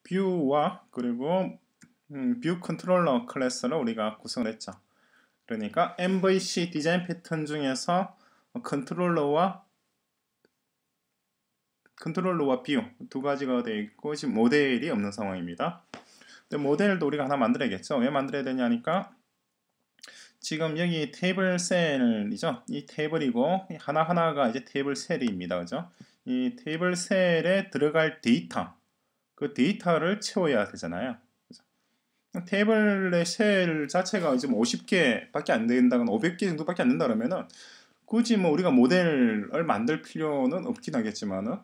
뷰와 그리고 뷰 컨트롤러 클래스를 우리가 구성을 했죠. 그러니까 MVC 디자인 패턴 중에서 컨트롤러와 뷰 두 가지가 되어 있고 지금 모델이 없는 상황입니다. 근데 모델도 우리가 하나 만들어야겠죠. 왜 만들어야 되냐니까 지금 여기 테이블 셀이죠. 이 테이블이고 하나하나가 이제 테이블 셀입니다. 그죠? 이 테이블 셀에 들어갈 데이터, 그 데이터를 채워야 되잖아요. 그죠? 테이블의 셀 자체가 지금 50개밖에 안 된다거나 500개 정도밖에 안 된다 그러면은 굳이 뭐 우리가 모델을 만들 필요는 없긴 하겠지만은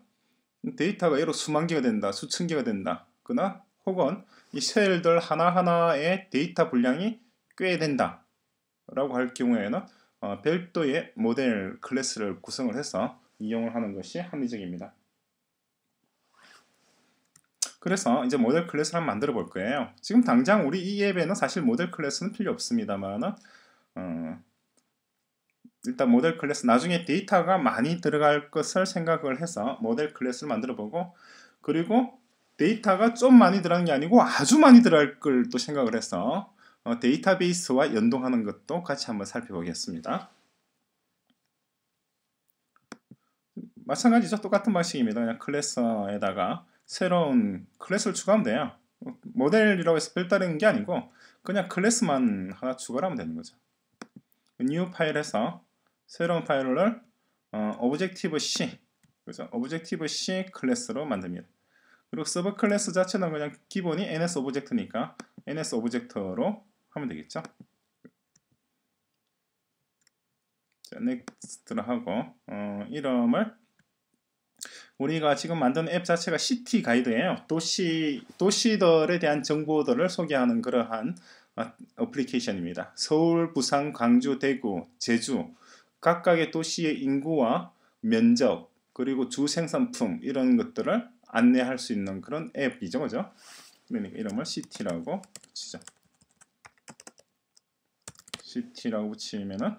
데이터가 예로 수만 개가 된다, 수천 개가 된다, 그나 혹은 이 셀들 하나하나의 데이터 분량이 꽤 된다 라고 할 경우에는 별도의 모델 클래스를 구성을 해서 이용을 하는 것이 합리적입니다. 그래서 이제 모델 클래스를 한번 만들어 볼 거예요. 지금 당장 우리 이 앱에는 사실 모델 클래스는 필요 없습니다만은 일단 모델 클래스 나중에 데이터가 많이 들어갈 것을 생각을 해서 모델 클래스를 만들어 보고, 그리고 데이터가 좀 많이 들어간 게 아니고 아주 많이 들어갈 걸 또 생각을 해서 데이터베이스와 연동하는 것도 같이 한번 살펴보겠습니다. 마찬가지죠. 똑같은 방식입니다. 그냥 클래스에다가 새로운 클래스를 추가하면 돼요. 모델이라고 해서 별다른 게 아니고 그냥 클래스만 하나 추가를 하면 되는 거죠. new 파일에서 새로운 파일을 오브젝티브 C, 그죠? 오브젝티브 C 클래스로 만듭니다. 그리고 서브 클래스 자체는 그냥 기본이 ns 오브젝트니까 ns 오브젝트로 하면 되겠죠. 자, 넥스트를 하고 이름을 우리가 지금 만든 앱 자체가 시티 가이드예요. 도시들에 대한 정보들을 소개하는 그러한 어플리케이션입니다. 서울, 부산, 광주, 대구, 제주 각각의 도시의 인구와 면적 그리고 주 생산품 이런 것들을 안내할 수 있는 그런 앱이죠, 그죠? 그러니까 이름을 시티라고 붙이죠. 시티라고 붙이면은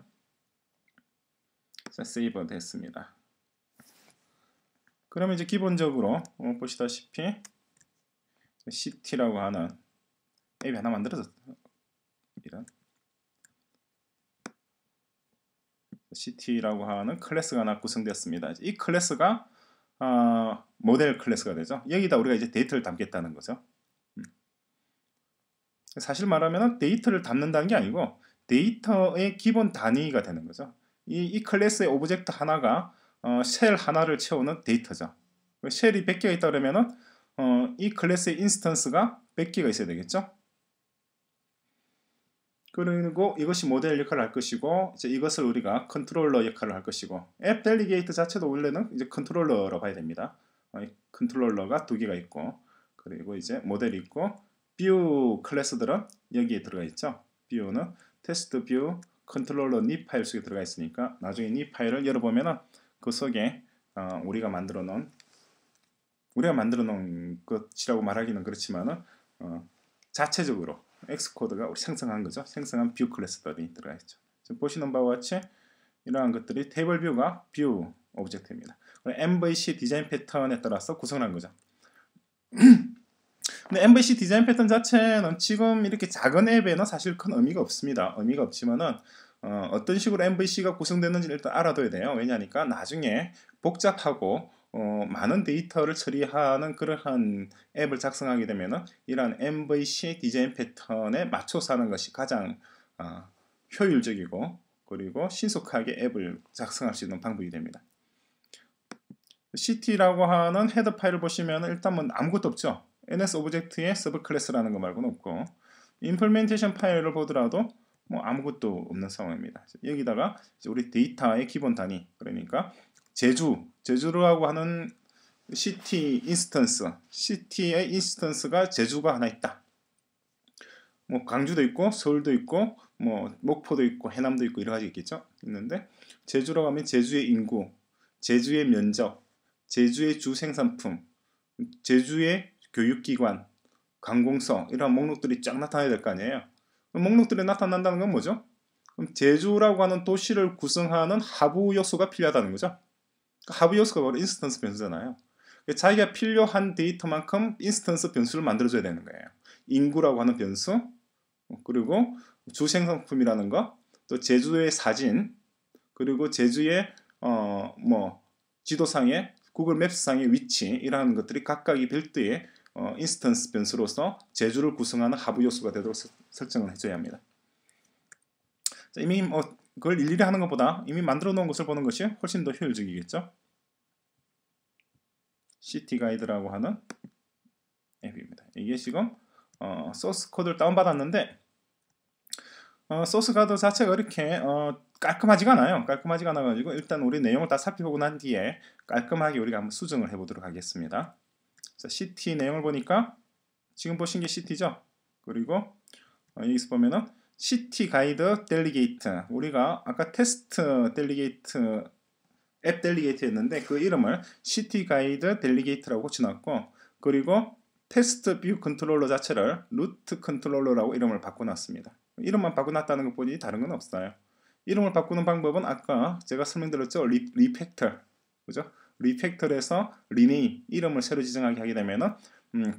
세이브 됐습니다. 그러면 이제 기본적으로 보시다시피 시티라고 하는 앱이 하나 만들어졌어요. 이런 시티라고 하는 클래스가 하나 구성되었습니다. 이 클래스가 모델 클래스가 되죠. 여기다 우리가 이제 데이터를 담겠다는 거죠. 사실 말하면 데이터를 담는다는 게 아니고 데이터의 기본 단위가 되는 거죠. 이 클래스의 오브젝트 하나가 쉘 하나를 채우는 데이터죠. 쉘이 100개가 있다 그러면은 이 클래스의 인스턴스가 100개가 있어야 되겠죠. 그리고 이것이 모델 역할을 할 것이고 이제 이것을 우리가 컨트롤러 역할을 할 것이고 앱 델리게이트 자체도 원래는 이제 컨트롤러로 봐야 됩니다. 컨트롤러가 두 개가 있고 그리고 이제 모델이 있고 뷰 클래스들은 여기에 들어가 있죠. 뷰는 테스트 뷰 컨트롤러 니 파일 속에 들어가 있으니까 나중에 니 파일을 열어보면은 그 속에 우리가 만들어 놓은 것이라고 말하기는 그렇지만은 자체적으로 엑스코드가 우리 생성한 거죠. 생성한 뷰 클래스들이 들어가 있죠. 지금 보시는 바와 같이 이러한 것들이 테이블 뷰가 뷰 오브젝트입니다. MVC 디자인 패턴에 따라서 구성한 거죠. 근데 MVC 디자인 패턴 자체는 지금 이렇게 작은 앱에는 사실 큰 의미가 없습니다. 의미가 없지만은 어떤 식으로 MVC가 구성되는지를 일단 알아둬야 돼요. 왜냐하니까 나중에 복잡하고 많은 데이터를 처리하는 그러한 앱을 작성하게 되면은 이러한 MVC 디자인 패턴에 맞춰서 하는 것이 가장 효율적이고 그리고 신속하게 앱을 작성할 수 있는 방법이 됩니다. CT라고 하는 헤더 파일을 보시면 일단 뭐 아무것도 없죠. ns 오브젝트의 서브 클래스라는 거 말고는 없고 임플멘테이션 파일을 보더라도 뭐 아무것도 없는 상황입니다. 여기다가 우리 데이터의 기본 단위 그러니까 제주라고 하는 시티 인스턴스, 시티의 인스턴스가 제주가 하나 있다. 뭐 광주도 있고 서울도 있고 뭐 목포도 있고 해남도 있고 여러 가지 있겠죠. 있는데 제주라고 하면 제주의 인구, 제주의 면적, 제주의 주 생산품, 제주의 교육기관, 관공서 이런 목록들이 쫙 나타나야 될 거 아니에요. 목록들이 나타난다는 건 뭐죠? 그럼 제주라고 하는 도시를 구성하는 하부 요소가 필요하다는 거죠. 하부 요소가 바로 인스턴스 변수잖아요. 자기가 필요한 데이터만큼 인스턴스 변수를 만들어줘야 되는 거예요. 인구라고 하는 변수, 그리고 주생성품이라는 거, 또 제주의 사진, 그리고 제주의 지도상의 구글 맵스상의 위치 이라는 것들이 각각이 별도의 인스턴스 변수로서 제주를 구성하는 하부 요소가 되도록 설정을 해줘야 합니다. 자, 이미 그걸 일일이 하는 것보다 이미 만들어 놓은 것을 보는 것이 훨씬 더 효율적이겠죠. 시티 가이드라고 하는 앱입니다. 이게 지금 소스 코드를 다운받았는데 소스 코드 자체가 그렇게 깔끔하지가 않아요. 깔끔하지가 않아가지고 일단 우리 내용을 다 살펴보고 난 뒤에 깔끔하게 우리가 한번 수정을 해보도록 하겠습니다. 자, 시티 내용을 보니까 지금 보신 게 시티죠. 그리고 여기서 보면은 시티 가이드 델리게이트, 우리가 아까 테스트 델리게이트 앱 델리게이트였는데 그 이름을 시티 가이드 델리게이트라고 고쳐놨고, 그리고 테스트 뷰 컨트롤러 자체를 루트 컨트롤러라고 이름을 바꿔놨습니다. 이름만 바꿔놨다는 것뿐이 다른 건 없어요. 이름을 바꾸는 방법은 아까 제가 설명드렸죠. 리팩터, 그죠? 리팩터에서 리네임, 이름을 새로 지정하게 하게 되면은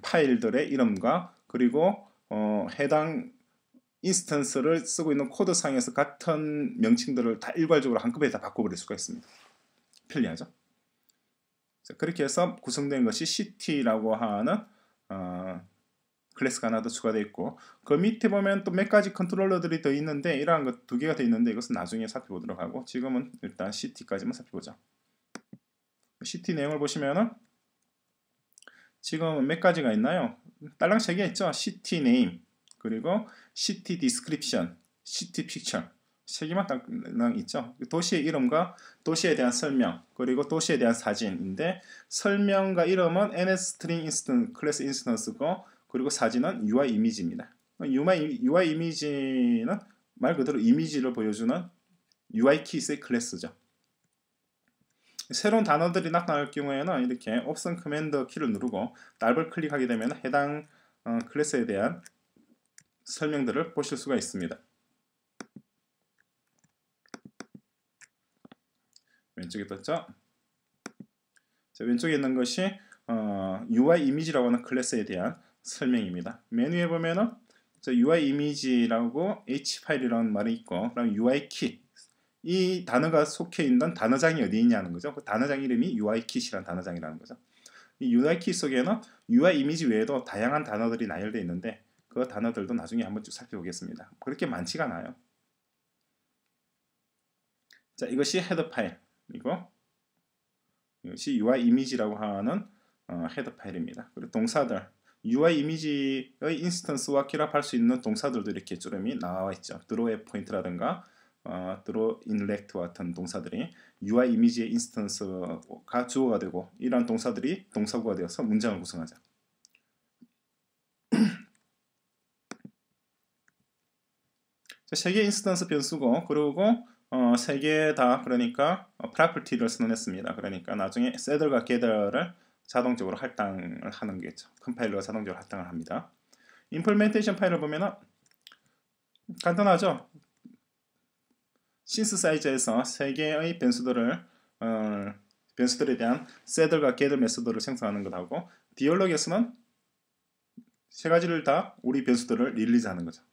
파일들의 이름과 그리고 해당 인스턴스를 쓰고 있는 코드상에서 같은 명칭들을 다 일괄적으로 한꺼번에 다 바꿔버릴 수가 있습니다. 편리하죠? 자, 그렇게 해서 구성된 것이 시티라고 하는 클래스가 하나 더 추가되어 있고, 그 밑에 보면 또 몇 가지 컨트롤러들이 더 있는데 이러한 것 두 개가 더 있는데 이것은 나중에 살펴보도록 하고, 지금은 일단 시티까지만 살펴보자. 시티 내용을 보시면은 지금 몇 가지가 있나요? 딸랑 3개 있죠. 시티 네임, 그리고 시티 디스크립션, 시티 픽처, 3개만 딸랑 있죠. 도시의 이름과 도시에 대한 설명, 그리고 도시에 대한 사진인데, 설명과 이름은 NSString 클래스 인스턴스고, 그리고 사진은 UI 이미지입니다. UI 이미지는 말 그대로 이미지를 보여주는 UI 키스의 클래스죠. 새로운 단어들이 나타날 경우에는 이렇게 옵션 커맨드 키를 누르고 더블 클릭하게 되면 해당 클래스에 대한 설명들을 보실 수가 있습니다. 왼쪽에 떴죠? 자, 왼쪽에 있는 것이 UI 이미지라고 하는 클래스에 대한 설명입니다. 메뉴에 보면은 UI 이미지라고 H파일이라는 말이 있고, 그다음 UI 킷, 이 단어가 속해 있는 단어장이 어디 있냐는 거죠. 그 단어장 이름이 UI 킷이라는 단어장이라는 거죠. 이 UI 킷 속에는 UI 이미지 외에도 다양한 단어들이 나열되어 있는데 그 단어들도 나중에 한번 쭉 살펴보겠습니다. 그렇게 많지가 않아요. 자, 이것이 헤더 파일이고, 이것이 UI 이미지라고 하는 헤더 파일입니다. 그리고 동사들, UI 이미지의 인스턴스와 결합할 수 있는 동사들도 이렇게 쭈름이 나와 있죠. 드로우 포인트라든가 드로우 인렉트와 같은 동사들이 UI 이미지의 인스턴스가 주어가 되고, 이러한 동사들이 동사구가 되어서 문장을 구성하죠. 세 개 인스턴스 변수고, 그리고 세 개 다 그러니까 프로퍼티를 선언했습니다. 그러니까 나중에 셋들과 겟들을 자동적으로 할당을 하는 거겠죠. 컴파일러가 자동적으로 할당을 합니다. 임플멘테이션 파일을 보면은 간단하죠. 신스사이저에서 세 개의 변수들에 대한 셋들과 겟들 메소드를 생성하는 것하고, 디얼로그에서는 세 가지를 다 우리 변수들을 릴리즈하는 거죠.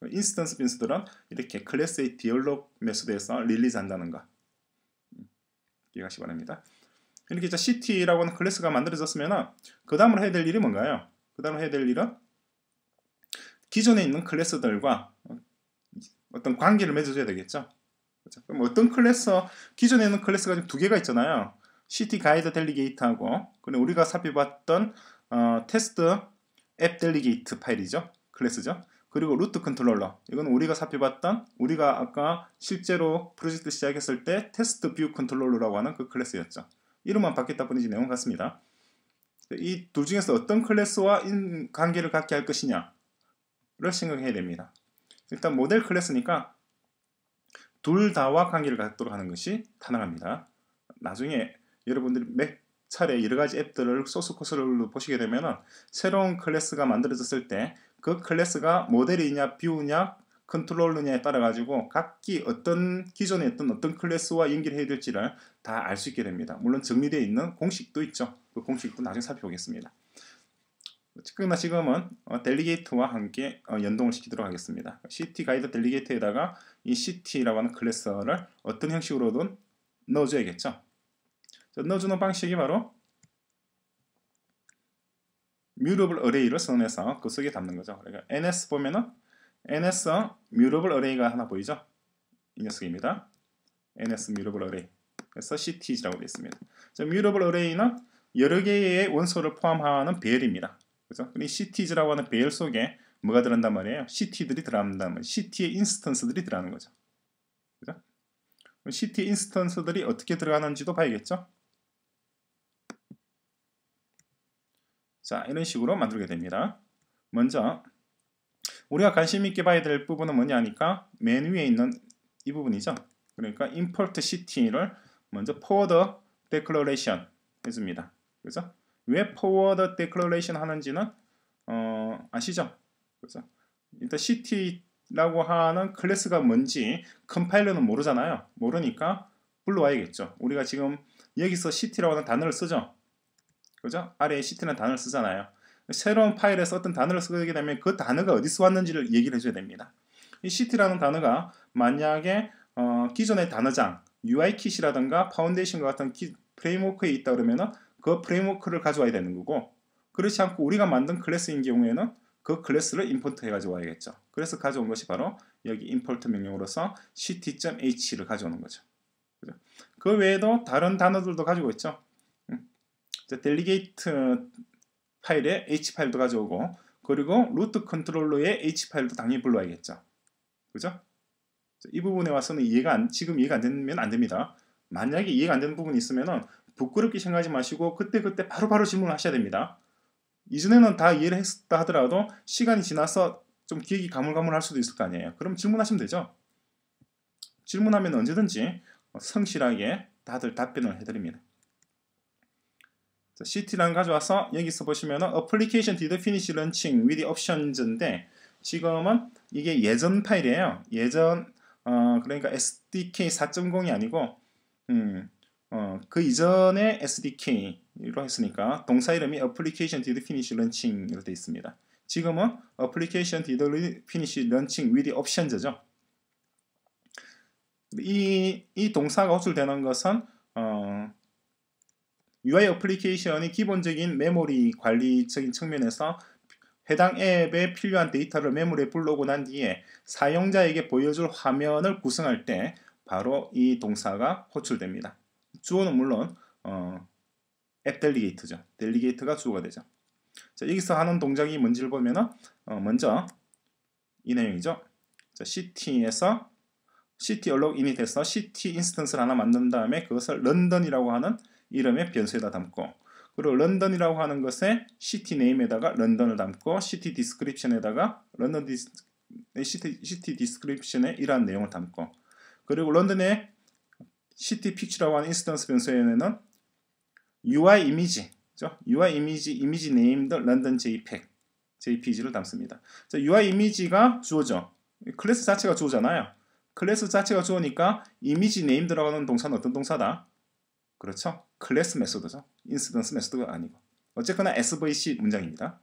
인스턴스 변수들은 이렇게 클래스의 디얼로그 메소드에서 릴리즈한다는 거 기억하시기 바랍니다. 이렇게 이제 CT라고 하는 클래스가 만들어졌으면 그 다음으로 해야 될 일이 뭔가요? 그 다음으로 해야 될 일은 기존에 있는 클래스들과 어떤 관계를 맺어줘야 되겠죠. 그렇죠? 그럼 어떤 클래스, 기존에 있는 클래스가 지금 두 개가 있잖아요. CT 가이드 델리게이트하고, 그리고 우리가 살펴봤던 테스트 앱 델리게이트 파일이죠. 클래스죠. 그리고 루트 컨트롤러, 이건 우리가 살펴봤던, 우리가 아까 실제로 프로젝트 시작했을 때 테스트 뷰 컨트롤러라고 하는 그 클래스였죠. 이름만 바뀌었다 뿐이지 내용은 같습니다. 이 둘 중에서 어떤 클래스와 관계를 갖게 할 것이냐를 생각해야 됩니다. 일단 모델 클래스니까 둘 다와 관계를 갖도록 하는 것이 타당합니다. 나중에 여러분들이 몇 차례 여러 가지 앱들을 소스 코드를 보시게 되면 새로운 클래스가 만들어졌을 때 그 클래스가 모델이냐 뷰냐 컨트롤러냐에 따라 가지고 각기 어떤 기존에 있던 어떤 클래스와 연결해야 될지를 다 알 수 있게 됩니다. 물론 정리되어 있는 공식도 있죠. 그 공식도 나중에 살펴보겠습니다. 그러나 지금은 델리게이트와 함께 연동을 시키도록 하겠습니다. CT 가이드 델리게이트에다가 이 CT라고 하는 클래스를 어떤 형식으로든 넣어줘야겠죠. 넣어주는 방식이 바로 뮤러블 어레이를 선언해서 그 속에 담는 거죠. 그러니까 ns 보면은 ns 뮤러블 어레이가 하나 보이죠? 이 녀석입니다. ns 뮤러블 어레이. 그래서 ct라고 되어 있습니다. 뮤러블 어레이는 여러 개의 원소를 포함하는 배열입니다. 그죠? 이 ct라고 하는 배열 속에 뭐가 들어간단 말이에요? ct들이 들어간단 말이에요. ct의 인스턴스들이 들어가는 거죠. 그죠? ct의 인스턴스들이 어떻게 들어가는지도 봐야겠죠? 자, 이런 식으로 만들게 됩니다. 먼저 우리가 관심 있게 봐야 될 부분은 뭐냐 하니까 맨 위에 있는 이 부분이죠. 그러니까 import ct를 먼저 forward declaration 해줍니다. 그죠? 왜 forward declaration 하는지는 아시죠? 그죠? 일단 ct라고 하는 클래스가 뭔지 컴파일러는 모르잖아요. 모르니까 불러와야겠죠. 우리가 지금 여기서 ct라고 하는 단어를 쓰죠. 그죠? 아래에 ct라는 단어를 쓰잖아요. 새로운 파일에서 어떤 단어를 쓰게 되면 그 단어가 어디서 왔는지를 얘기를 해줘야 됩니다. 이 ct라는 단어가 만약에 기존의 단어장 UIKit이라든가 파운데이션과 같은 프레임워크에 있다 그러면 그 프레임워크를 가져와야 되는 거고, 그렇지 않고 우리가 만든 클래스인 경우에는 그 클래스를 임포트 해가지고 와야겠죠. 그래서 가져온 것이 바로 여기 import 명령으로서 ct.h를 가져오는 거죠. 그죠? 그 외에도 다른 단어들도 가지고 있죠. 델리게이트 파일에 h 파일도 가져오고, 그리고 루트 컨트롤러의 h 파일도 당연히 불러야겠죠. 그죠? 이 부분에 와서는 지금 이해가 안 되면 안 됩니다. 만약에 이해가 안 되는 부분이 있으면은 부끄럽게 생각하지 마시고 그때 바로바로 질문을 하셔야 됩니다. 이전에는 다 이해를 했다 하더라도 시간이 지나서 좀 기억이 가물가물할 수도 있을 거 아니에요. 그럼 질문하시면 되죠. 질문하면 언제든지 성실하게 다들 답변을 해드립니다. ct랑 가져와서 여기서 보시면은 application did finish launching with options인데, 지금은 이게 예전 파일이에요. 예전 그러니까 SDK 4.0이 아니고 그 이전의 SDK로 했으니까 동사 이름이 application did finish launching으로 되어 있습니다. 지금은 application did finish launching with options죠. 이 동사가 호출되는 것은 UI 어플리케이션이 기본적인 메모리 관리적인 측면에서 해당 앱에 필요한 데이터를 메모리에 불러오고 난 뒤에 사용자에게 보여줄 화면을 구성할 때 바로 이 동사가 호출됩니다. 주어는 물론 앱 델리게이트죠. 델리게이트가 주어가 되죠. 자, 여기서 하는 동작이 뭔지를 보면은 먼저 이 내용이죠. 자, ct에서 ct alloc init에서 ct 인스턴스를 하나 만든 다음에 그것을 런던이라고 하는 이름의 변수에다 담고, 그리고 런던이라고 하는 것에 city name에다가 런던을 담고 city description에다가 city description에 이러한 내용을 담고, 그리고 런던의 city picture라고 하는 인스턴스 변수에는 UI 이미지죠. UI 이미지 named london jpeg를 담습니다. 자, UI 이미지가 주어죠. 클래스 자체가 주어잖아요. 클래스 자체가 주어니까 이미지 name드라고 하는 동사는 어떤 동사다? 그렇죠. 클래스 메소드죠. 인스턴스 메소드가 아니고. 어쨌거나 SVC 문장입니다.